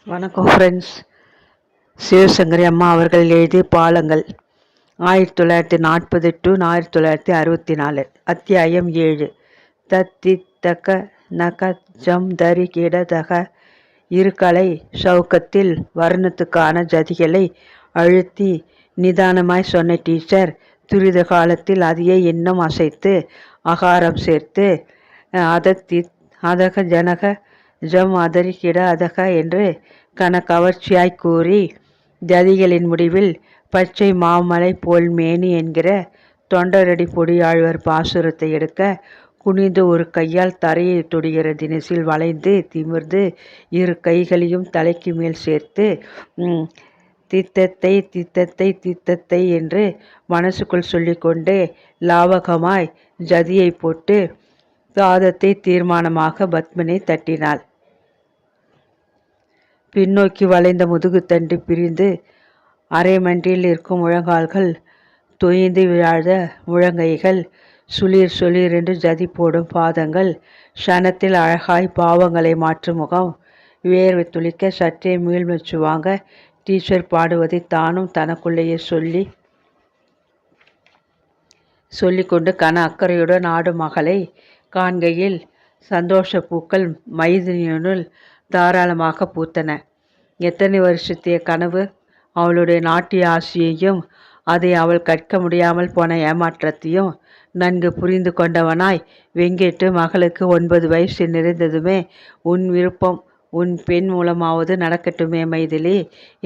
வணக்கம் ஃப்ரெண்ட்ஸ். சிவசங்கரி அம்மா அவர்கள் எழுதிய பாலங்கள் 1940 டு 1964. அத்தியாயம் 7. தத்தி தக்க நக ஜம் தரி கிடதக. இருகலை சவுக்கத்தில் வர்ணத்துக்கான ஜதிகளை அழுத்தி நிதானமாய் சொன்ன டீச்சர் துரித காலத்தில் அதையே இன்னும் அசைத்து அகாரம் சேர்த்து அதத்தி அதக ஜனக ஜம் அதரி கிட அதக என்று கவர்ச்சியாய் கூறி ஜதிகளின் முடிவில் பச்சை மாமலை போல் மேனி என்கிற தொண்டரடி பொடியாழ்வர் பாசுரத்தை எடுக்க குனிந்து ஒரு கையால் தரையை தொடுகிற தினசில் வளைந்து திமிர்ந்து இரு கைகளையும் தலைக்கு மேல் சேர்த்து தித்தத்தை தித்தத்தை தித்தத்தை என்று மனசுக்குள் சொல்லிக்கொண்டே லாவகமாய் ஜதியை போட்டு தாதத்தை தீர்மானமாக பத்மினை தட்டினாள். பின்னோக்கி வளைந்த முதுகுத்தண்டு பிரிந்து அரைமண்டியில் இருக்கும் முழங்கால்கள் தொய்ந்து விழாத முழங்கைகள் சுளிர் சுளிர் என்று ஜதி போடும் பாதங்கள் க்ஷணத்தில் அழகாய் பாவங்களை மாற்றும் முகம் வேர்வை துளிக்க சற்றே மீள்மெச்சு வாங்க டீச்சர் பாடுவதை தானும் தனக்குள்ளேயே சொல்லிக்கொண்டு அக்கறையுடன் ஆடும் மகளை காண்கையில் சந்தோஷ பூக்கள் மைதினியுள் தாராளமாக பூத்தன. எத்தனை வருஷத்திய கனவு! அவளுடைய நாட்டிய ஆசையையும் அதை அவள் கற்க முடியாமல் போன ஏமாற்றத்தையும் நன்கு புரிந்து கொண்டவனாய் வெங்கேட்டு மகளுக்கு 9 வயசு நிறைந்ததுமே உன் விருப்பம், உன் பெண் மூலமாவது நடக்கட்டுமே மைதிலி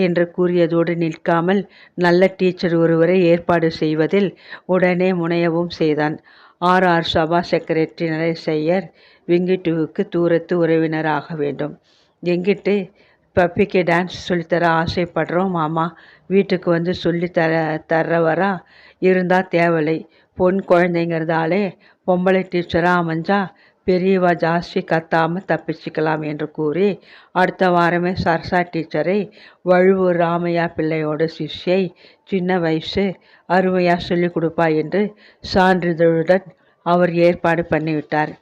என்று கூறியதோடு நிற்காமல் நல்ல டீச்சர் ஒருவரை ஏற்பாடு செய்வதில் உடனே முனையவும் செய்தான். ஆர் சபா செக்ரட்டரி நடேசையர் வெங்கிட்டுவுக்கு தூரத்து உறவினராக வேண்டும். வெங்கிட்டு பப்பிக்கு டான்ஸ் சொல்லித்தர ஆசைப்படுறோம் மாமா. வீட்டுக்கு வந்து சொல்லி தர்றவரா இருந்தால் தேவலை. பொன் குழந்தைங்கிறதாலே பொம்பளை டீச்சராக அமைஞ்சா பெரியவா ஜாஸ்தி கத்தாமல் தப்பிச்சுக்கலாம் என்று கூறி அடுத்த வாரமே சரசா டீச்சரை வழுவூர் ராமையா பிள்ளையோட சிஷ்யை சின்ன வயசு அருமையாக சொல்லிக் கொடுப்பா என்று சான்றிதழுடன் அவர் ஏற்பாடு பண்ணிவிட்டார்.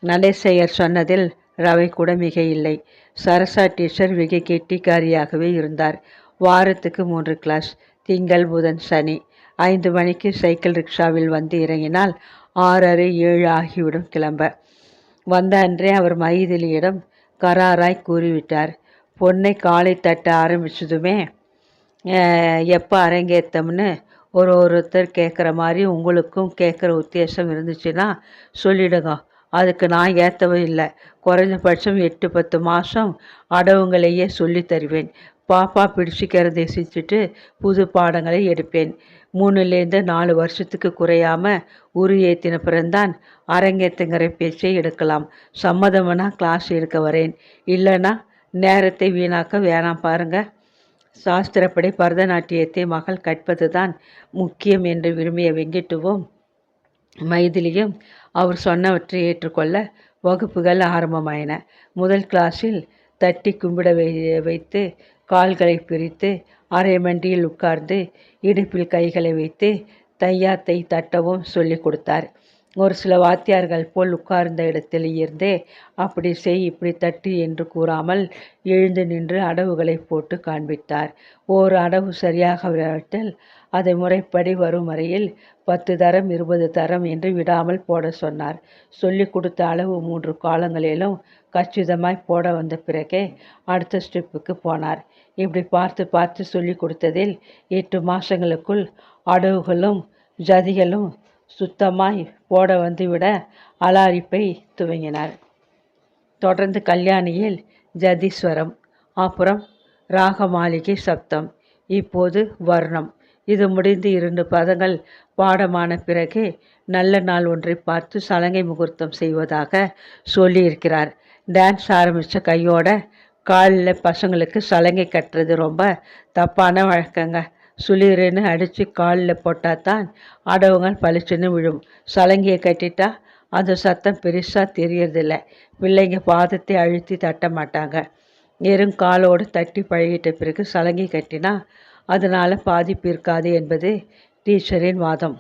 நடேசையர் சொன்னதில் ரவை கூட மிக இல்லை. சரசா டீச்சர் மிக கெட்டிக்காரியாகவே இருந்தார். வாரத்துக்கு 3 கிளாஸ், திங்கள் புதன் சனி. 5 மணிக்கு சைக்கிள் ரிக்ஷாவில் வந்து இறங்கினால் 6:30 7 ஆகிவிடும் கிளம்ப. வந்த அன்றே அவர் மைதிலியிடம் கராராய் கூறிவிட்டார். பொண்ணை காலை தட்ட ஆரம்பிச்சதுமே எப்போ அரங்கேற்றம்னு ஒருத்தர் கேட்குற மாதிரி உங்களுக்கும் கேட்குற உத்தேசம் இருந்துச்சுன்னா சொல்லிடுங்க. அதுக்கு நான் ஏற்றவே இல்லை. குறைஞ்சபட்சம் 8-10 மாதம் அடவுங்களையே சொல்லி தருவேன். பாப்பா பிடிச்சிக்கிறதை செஞ்சுட்டு புது பாடங்களை எடுப்பேன். 3-4 வருஷத்துக்கு குறையாமல் உரு ஏற்றின பிறந்தான் அரங்கேற்றுங்கிற பேச்சை எடுக்கலாம். சம்மதம்னா கிளாஸ் எடுக்க வரேன், இல்லைன்னா நேரத்தை வீணாக்க வேணாம் பாருங்க. சாஸ்திரப்படி பரதநாட்டியத்தை மகள் கற்பது தான் முக்கியம் என்று விரும்பிய வெங்கிட்டுவும் மைதிலியும் அவர் சொன்னவற்றை ஏற்றுக்கொள்ள வகுப்புகள் ஆரம்பமாயின. முதல் கிளாஸில் தட்டி கும்பிட வைத்து கால்களை பிரித்து அரை மண்டியில் உட்கார்ந்து இடுப்பில் கைகளை வைத்து தையாத்தை தட்டவும் சொல்லி கொடுத்தார். ஒரு சில வாத்தியார்கள் போல் உட்கார்ந்த இடத்தில் இருந்தே அப்படி செய் இப்படி தட்டு என்று கூறாமல் எழுந்து நின்று அடவுகளை போட்டு காண்பித்தார். ஓர் அடவு சரியாக விடாவிட்டால் அதை முறைப்படி வரும் வரையில் 10 தரம் 20 தரம் என்று விடாமல் போட சொன்னார். சொல்லி கொடுத்த அளவு 3 காலங்களிலும் கச்சிதமாய் போட வந்த பிறகே அடுத்த ஸ்டெப்புக்கு போனார். இப்படி பார்த்து பார்த்து சொல்லி கொடுத்ததில் 8 மாதங்களுக்குள் அடவுகளும் ஜதிகளும் சுத்தமாய் போட வந்துவிட அலாரிப்பை துவங்கினார். தொடர்ந்து கல்யாணியில் ஜதீஸ்வரம், அப்புறம் ராகமாளிகை சப்தம், இப்போது வர்ணம். இது முடிந்து 2 பதங்கள் பாடமான பிறகு நல்ல நாள் ஒன்றை பார்த்து சலங்கை முகூர்த்தம் செய்வதாக சொல்லியிருக்கிறார். டான்ஸ் ஆரம்பித்த கையோட காலில் பசங்களுக்கு சலங்கை கட்டுறது ரொம்ப தப்பான வழக்கங்க. சுளிருன்னு அடித்து காலில் போட்டால் தான் அடவுங்கள் பளிச்சுன்னு விழும். சலங்கையை கட்டிட்டா அந்த சத்தம் பெருசாக தெரியறதில்ல. பிள்ளைங்க பாதத்தை அழுத்தி தட்ட மாட்டாங்க. காலோடு தட்டி பழகிட்ட பிறகு சலங்கை கட்டினா அதனால் பாதிப்பு இருக்காது என்பது டீச்சரின் வாதம்.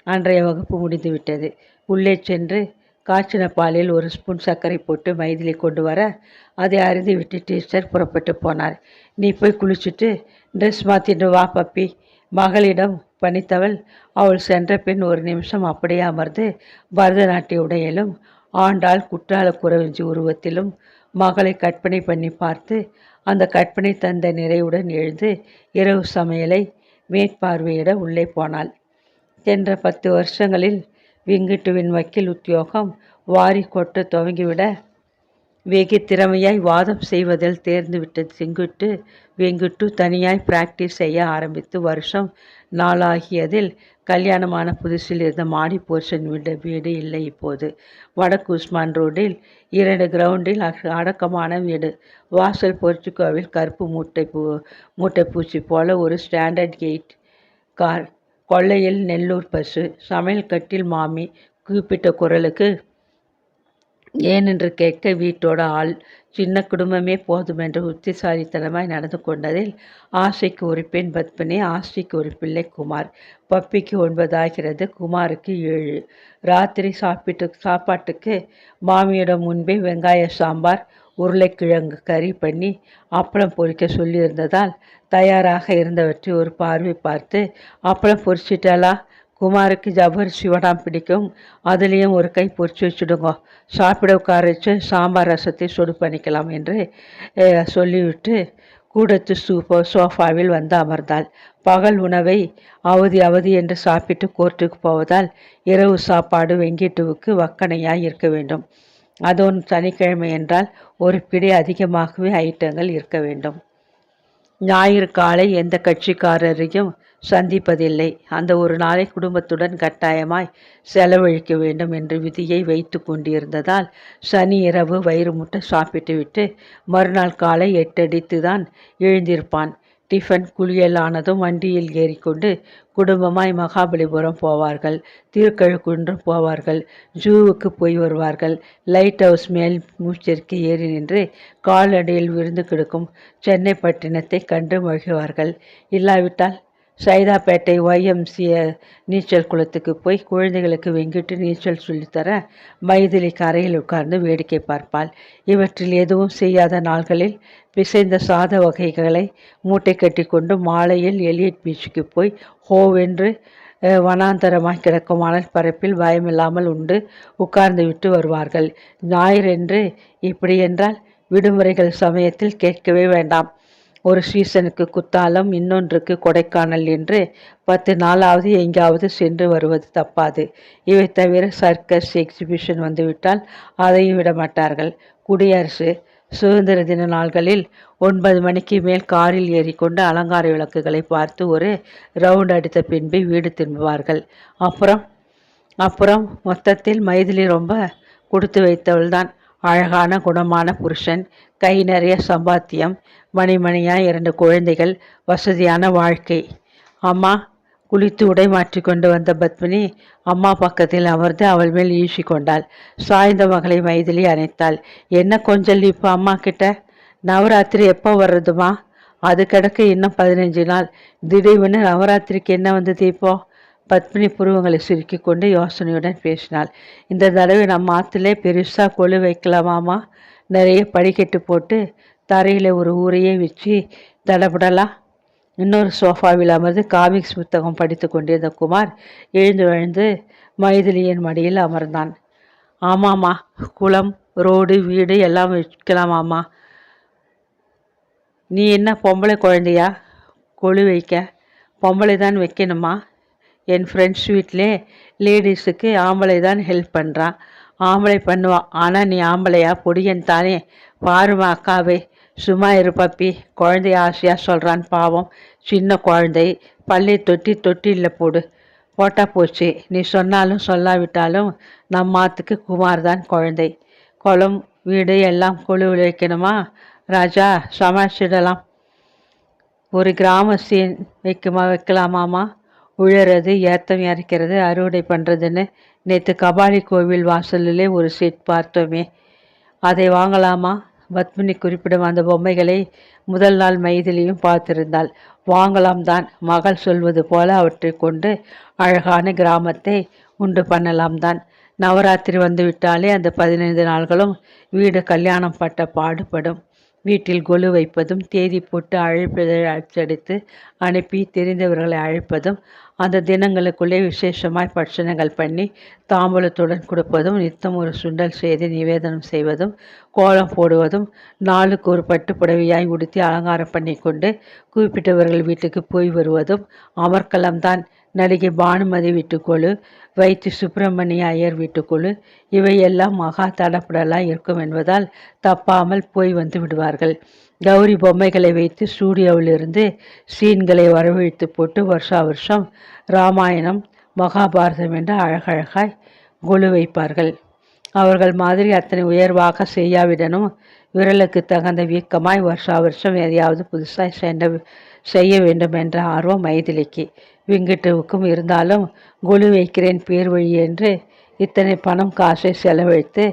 அன்றைய வகுப்பு முடிந்துவிட்டது. உள்ளே சென்று காய்ச்சின பாலில் ஒரு ஸ்பூன் சர்க்கரை போட்டு மைதிலி கொண்டு வர அதை அருந்தி விட்டு டீச்சர் புறப்பட்டு போனார். நீ போய் குளிச்சுட்டு ட்ரெஸ் மாற்றிட்டு வா பப்பி, மகளிடம் பணித்தவள். அவள் சென்ற பின் ஒரு நிமிஷம் அப்படியே அமர்ந்து பரதநாட்டிய உடையிலும் ஆண்டாள் குற்றால குறவஞ்சி உருவத்திலும் மகளை கற்பனை பண்ணி பார்த்து அந்த கற்பனை தந்த நிறைவுடன் எழுந்து இரவு சமையலை மேற்பார்வையிட உள்ளே போனாள். சென்ற 10 வருஷங்களில் விங்கிட்டுவின் வக்கீல் உத்தியோகம் வாரி கொட்ட துவங்கிவிட வெகு திறமையாய் வாதம் செய்வதில் தேர்ந்துவிட்ட வெங்குட்டு தனியாய் பிராக்டிஸ் செய்ய ஆரம்பித்து வருஷம் நாளாகியதில் கல்யாணமான புதுசில் இருந்த மாடி போர்ஷன் வீடு இல்லை இப்போது. வடக்கு உஸ்மான் ரோடில் 2 கிரவுண்டில் அடக்கமான வீடு. வாசல் போர்ச்சுகோவில் கருப்பு மூட்டை பூச்சி போல ஒரு ஸ்டாண்டர்ட் கெயிட் கார். கொல்லையில் நெல்லூர் பஸ்ஸு. சமையல் கட்டில் மாமி. கூப்பிட்ட குரலுக்கு ஏனென்று கேட்க வீட்டோட ஆள். சின்ன குடும்பமே போதுமென்று புத்திசாலித்தனமாய் நடந்து கொண்டதில் ஆசைக்கு ஒரு பெண் பத்மினி, ஆசைக்கு ஒரு பிள்ளை குமார். பப்பிக்கு 9 ஆகிறது, குமாருக்கு 7. ராத்திரி சாப்பாட்டுக்கு மாமியிடம் முன்பே வெங்காய சாம்பார், உருளைக்கிழங்கு கறி பண்ணி அப்பளம் பொரிக்க சொல்லியிருந்ததால் தயாராக இருந்தவற்றை ஒரு பார்வை பார்த்து, அப்பளம் பொரிச்சிட்டாலா? குமாருக்கு ஜவ்வரிசி வடாம் பிடிக்கும், அதுலேயும் ஒரு கை பொரிச்சு வச்சுடுங்க, சாப்பிட உட்காரச்சு சாம்பார் ரசத்தை சுடு பண்ணிக்கலாம் என்று சொல்லிவிட்டு கூடத்து சோஃபாவில் வந்து அமர்ந்தாள். பகல் உணவை அவதி என்று சாப்பிட்டு கோர்ட்டுக்கு போவதால் இரவு சாப்பாடு வெங்கிட்டுவுக்கு வக்கணையாய் இருக்க வேண்டும். அதுவும் சனிக்கிழமை என்றால் ஒரு பிடி அதிகமாகவே ஐட்டங்கள் இருக்க வேண்டும். ஞாயிறு காலை எந்த கட்சிக்காரரையும் சந்திப்பதில்லை. அந்த ஒரு நாளை குடும்பத்துடன் கட்டாயமாய் செலவழிக்க வேண்டும் என்று விதியை வைத்து கொண்டிருந்ததால் சனி இரவு வயிறு முட்டை சாப்பிட்டுவிட்டு மறுநாள் காலை 8 அடித்து தான் எழுந்திருப்பான். டிஃபன் குளியல் ஆனதும் வண்டியில் ஏறிக்கொண்டு குடும்பமாய் மகாபலிபுரம் போவார்கள், திருக்கழுக்குன்றம் போவார்கள், ஜூவுக்கு போய் வருவார்கள். லைட் ஹவுஸ் மேல் மூச்சிற்கு ஏறி நின்று காலடியில் விருந்து கிடக்கும் சென்னை பட்டினத்தை கண்டு மகிழ்வார்கள். இல்லாவிட்டால் சைதாப்பேட்டை YMCA நீச்சல் குளத்துக்கு போய் குழந்தைகளுக்கு வெங்கிட்டு நீச்சல் சொல்லித்தர மைதிலி கரையில் உட்கார்ந்து வேடிக்கை பார்ப்பாள். இவற்றில் எதுவும் செய்யாத நாள்களில் பிசைந்த சாத வகைகளை மூட்டை கட்டி கொண்டு மாலையில் எலியட் பீச்சுக்கு போய் ஹோவென்று வனாந்தரமாய் கிடக்கும் மணல் பரப்பில் பயமில்லாமல் உண்டு உட்கார்ந்து விட்டு வருவார்கள். ஞாயிறென்று இப்படி என்றால் விடுமுறைகள் சமயத்தில் கேட்கவே வேண்டாம். ஒரு சீசனுக்கு குத்தாலம், இன்னொன்றுக்கு கொடைக்கானல் என்று 10 நாளாவது எங்காவது சென்று வருவது தப்பாது. இவை தவிர சர்க்கஸ் எக்ஸிபிஷன் வந்துவிட்டால் அதையும் விட மாட்டார்கள். குடியரசு சுதந்திர தின நாள்களில் 9 மணிக்கு மேல் காரில் ஏறிக்கொண்டு அலங்கார விளக்குகளை பார்த்து ஒரு ரவுண்ட் அடித்த பின்பு வீடு திரும்புவார்கள். அப்புறம் மொத்தத்தில் மைதிலி ரொம்ப கொடுத்து வைத்தவள்தான். அழகான குணமான புருஷன், கை நிறைய சம்பாத்தியம், மணிமணியாய் 2 குழந்தைகள், வசதியான வாழ்க்கை. அம்மா. குளித்து உடை மாற்றிக்கொண்டு வந்த பத்மினி அம்மா பக்கத்தில் அமர்ந்து அவள் மேல் ஈசி கொண்டாள். சாய்ந்த மகளை மைதிலி அணைத்தாள். என்ன கொஞ்சம் இப்போ அம்மா கிட்ட? நவராத்திரி எப்போ வர்றதுமா? அது கிடக்க இன்னும் 15 நாள். திடீர்னு நவராத்திரிக்கு என்ன வந்தது இப்போ? பத்மினி புருவங்களை சுருக்கி கொண்டு யோசனையுடன் பேசினாள். இந்த தடவை நம்ம ஆற்றுல பெருசாக கொலு வைக்கலாமாமா? நிறைய படிக்கட்டு போட்டு தரையில் ஒரு ஊரையே வச்சு தடபடலாம். இன்னொரு சோஃபாவில் அமர்ந்து காமிக்ஸ் புத்தகம் படித்து கொண்டிருந்த குமார் எழுந்து மைதிலியின் மடியில் அமர்ந்தான். ஆமாம்மா, குளம், ரோடு, வீடு எல்லாம் வைக்கலாமாம்மா. நீ என்ன பொம்பளை குழந்தையா கொழு வைக்க? பொம்பளை தான் வைக்கணுமா? என் ஃப்ரெண்ட்ஸ் வீட்டிலே லேடிஸுக்கு ஆம்பளை தான் ஹெல்ப் பண்ணுறான். ஆம்பளை பண்ணுவான். ஆனால் நீ ஆம்பளையா? பொடியன் தானே. பாருமா அக்காவே. சும்மா இரு பப்பி. குழந்தைய ஆசையாக சொல்கிறான். பாவம், சின்ன குழந்தை. பள்ளி தொட்டியில் போட்டா போச்சு. நீ சொன்னாலும் சொல்லாவிட்டாலும் நம்ம ஆத்துக்கு குமார் தான் குழந்தை. குளம், வீடு எல்லாம் கொழு வைக்கணுமா? ராஜா, சமாளிச்சிடலாம். ஒரு கிராம சீன் வைக்கலாமாமா? உழறது, ஏத்தம் இறக்கிறது, அறுவடை பண்ணுறதுன்னு நேற்று கபாலி கோவில் வாசலிலே ஒரு செட் பார்த்தோமே, அதை வாங்கலாமா? பத்மினி குறிப்பிடும் அந்த பொம்மைகளை முதல் நாள் மைதிலியும் பார்த்திருந்தாள். வாங்கலாம் தான். மகள் சொல்வது போல அவற்றை கொண்டு அழகான கிராமத்தை உண்டு பண்ணலாம் தான். நவராத்திரி வந்துவிட்டாலே அந்த 15 நாள்களும் வீடு கல்யாணம் பட்ட பாடுபடும். வீட்டில் கொலு வைப்பதும், தேதி போட்டு அழைப்பதை அச்சடித்து அனுப்பி தெரிந்தவர்களை அழைப்பதும், அந்த தினங்களுக்குள்ளே விசேஷமாய் பட்சணைகள் பண்ணி தாம்பூலத்துடன் கொடுப்பதும், நித்தம் ஒரு சுண்டல் செய்து நிவேதனம் செய்வதும், கோலம் போடுவதும், நாளுக்கு ஒரு பட்டு புடவையாய் உடுத்தி அலங்காரம் பண்ணி கொண்டு குறிப்பிட்டவர்கள் வீட்டுக்கு போய் வருவதும் அமர்க்கலம்தான். நடிகை பானுமதி வீட்டுக்கொழு, வைத்தி சுப்பிரமணிய ஐயர் வீட்டுக்குழு இவையெல்லாம் மகா தடப்புடலாய் இருக்கும் என்பதால் தப்பாமல் போய் வந்து விடுவார்கள். கௌரி பொம்மைகளை வைத்து ஸ்டூடியோவிலிருந்து சீன்களை வரவழைத்து போட்டு வருஷா வருஷம் ராமாயணம் மகாபாரதம் என்று அழகழகாய் கொலு வைப்பார்கள். அவர்கள் மாதிரி அத்தனை உயர்வாக செய்யாவிடனும் விரலுக்கு தகுந்த வீக்கமாய் வருஷா வருஷம் எதையாவது புதுசாய் செய்ய வேண்டும் என்ற ஆர்வம் மைதிலிக்கு. விங்கிட்டுவுக்கும் இருந்தாலும் கொலு வைக்கிறேன் பேர் வழி என்று இத்தனை பணம் காசை செலவழித்து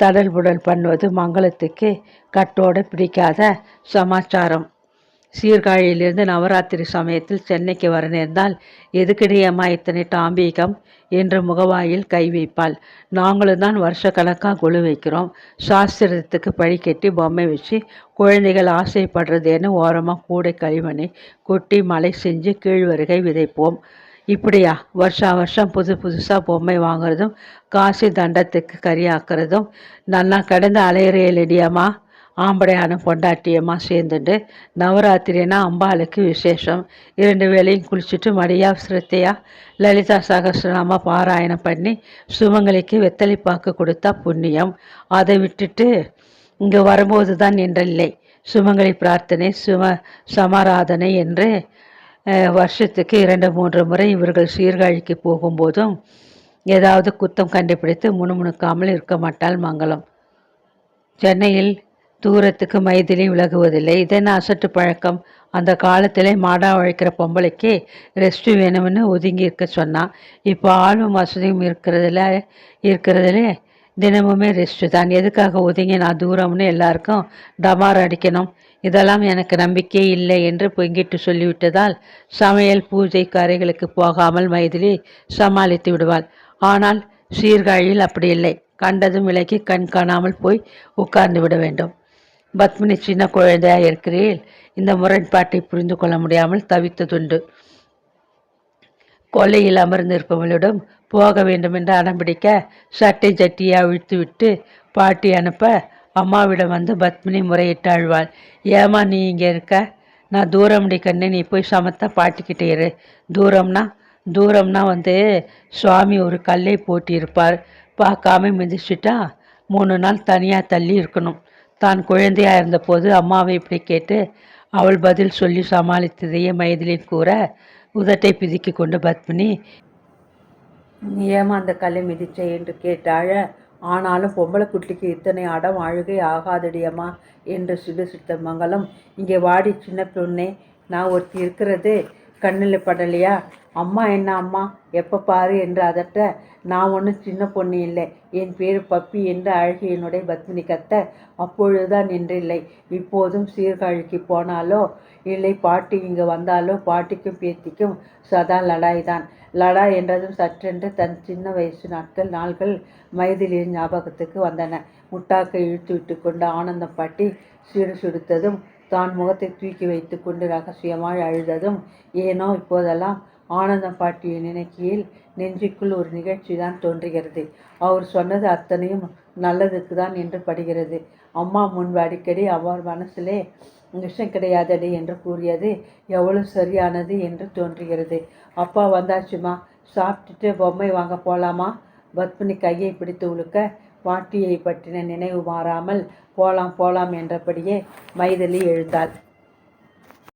தடல் புடல் பண்ணுவது மங்களத்துக்கு கட்டோடு பிடிக்காத சமாச்சாரம். சீர்காழியிலிருந்து நவராத்திரி சமயத்தில் சென்னைக்கு வர நேர்ந்தால் எதுக்கிடையம்மா இத்தனை டாம்பீகம் என்று முகவாயில் கை வைப்பாள். நாங்களும் தான் வருஷ கணக்காக கொலு வைக்கிறோம். சாஸ்திரத்துக்கு பழி கட்டி பொம்மை வச்சு குழந்தைகள் ஆசைப்படுறதேன்னு ஓரமாக கூடை களிமணி கொட்டி மழை செஞ்சு கீழ்வருகை விதைப்போம். இப்படியா வருஷா வருஷம் புதுசாக பொம்மை வாங்குறதும் காசு தண்டத்துக்கு கரியாக்குறதும் நல்லா கடந்து அலையிறையிலடியம்மா. ஆம்படையான பொண்டாட்டியம்மா சேர்ந்துட்டு நவராத்திரினா அம்பாளுக்கு விசேஷம். 2 வேளையும் குளிச்சுட்டு மடியா சிரத்தையா லலிதா சகஸ்ரநாம பாராயணம் பண்ணி சுமங்கலிக்கு வெத்தலைப்பாக்கு கொடுத்தா புண்ணியம். அதை விட்டுட்டு இங்கே வரும்போது தான் என்றில்லை. சுமங்கலி பிரார்த்தனை சமாராதனை என்று வருஷத்துக்கு 2-3 முறை இவர்கள் சீர்காழிக்கு போகும்போதும் ஏதாவது குத்தம் கண்டுபிடித்து முணுமுணுக்காமல் இருக்க மாட்டாள் மங்களம். சென்னையில் தூரத்துக்கு மைதிலி விலகுவதில்லை. இதென்ன அசட்டு பழக்கம்? அந்த காலத்திலே மாடா உழைக்கிற பொம்பளைக்கு ரெஸ்ட்டு வேணும்னு ஒதுங்கி இருக்க சொன்னான். இப்போ ஆளும் வசதியும் இருக்கிறதுலே தினமுமே ரெஸ்ட்டு தான். எதுக்காக ஒதுங்கி நான் தூரம்னு எல்லாருக்கும் டமார் அடிக்கணும்? இதெல்லாம் எனக்கு நம்பிக்கை இல்லை என்று பொங்கிட்டு சொல்லிவிட்டதால் சமையல் பூஜை கரைகளுக்கு போகாமல் மைதிலி சமாளித்து விடுவாள். ஆனால் சீர்காழியில் அப்படி இல்லை. கண்டதும் விலக்கி கண் காணாமல் போய் உட்கார்ந்து விட வேண்டும். பத்மினி சின்ன குழந்தையாக இருக்கிறீள். இந்த முரண்பாட்டை புரிந்து கொள்ள முடியாமல் தவித்ததுண்டு. கொல்லையில் அமர்ந்திருப்பவளிடம் போக வேண்டுமென்று அடம்பிடிக்க சட்டை ஜட்டியை அவிழ்த்துவிட்டு பாட்டி அனுப்ப அம்மாவிடம் வந்து பத்மினி முறையிட்டாழ்வாள். ஏமா நீ இங்கே இருக்க? நான் தூரம்டி கண்ணு, நீ போய் சமத்தா பாட்டிக்கிட்டே இரு. தூரம்னா வந்து சுவாமி ஒரு கல்லை போட்டியிருப்பார். பார்க்காம மிதிச்சுட்டா 3 நாள் தனியாக தள்ளி இருக்கணும். தான் குழந்தையாக இருந்தபோது அம்மாவை இப்படி கேட்டு அவள் பதில் சொல்லி சமாளித்ததையே மைதிலி கூற உதட்டை பிதுக்கி கொண்டு பத்மினி, நீ ஏமா அந்த கல்லை மிதிச்சை என்று கேட்டாழ, ஆனாலும் பொம்பளை குட்டிக்கு இத்தனை அடம் அழுகை ஆகாதடியம்மா என்று சிடுசிட்ட மங்களம், இங்கே வாடி சின்ன பொண்ணே, நான் ஒருத்தி இருக்கிறது கண்ணில் படலையா? அம்மா என்ன அம்மா எப்போ பாரு என்று அதட்ட, நான் ஒன்றும் சின்ன பொண்ணு இல்லை, என் பேர் பப்பி என்று அழகியனுடைய பத்மினி கத்த, அப்பொழுதுதான் நின்றில்லை. இப்போதும் சீர்காழிக்கு போனாலோ இல்லை பாட்டி இங்கு வந்தாலோ பாட்டிக்கும் பேத்திக்கும் சதா லடாய் தான். லடா என்றதும் சற்றென்று தன் சின்ன வயசு நாள்கள் மைதிலியின் ஞாபகத்துக்கு வந்தன. முட்டாக்கை இழுத்து விட்டு கொண்டு ஆனந்தம் பாட்டி சுடுத்ததும் தான் முகத்தை தூக்கி வைத்து கொண்டு ரகசியமாய் அழுததும் ஏனோ இப்போதெல்லாம் ஆனந்தம் பாட்டியை நினைக்கையில் நெஞ்சுக்குள் ஒரு நிகழ்ச்சி தான் தோன்றுகிறது. அவர் சொன்னது அத்தனையும் நல்லதுக்கு தான் என்று படுகிறது. அம்மா முன்பு அடிக்கடி அவர் மனசிலே விஷம் கிடையாதடி என்று கூறியது எவ்வளவு சரியானது என்று தோன்றுகிறது. அப்பா வந்தாச்சுமா, சாப்பிட்டுட்டு பொம்மை வாங்க போகலாமா? பத்மினி கையை பிடித்து உழுக்க பாட்டியை பற்றின நினைவு மாறாமல் போலாம் என்றபடியே மைதிலி எழுந்தாள்.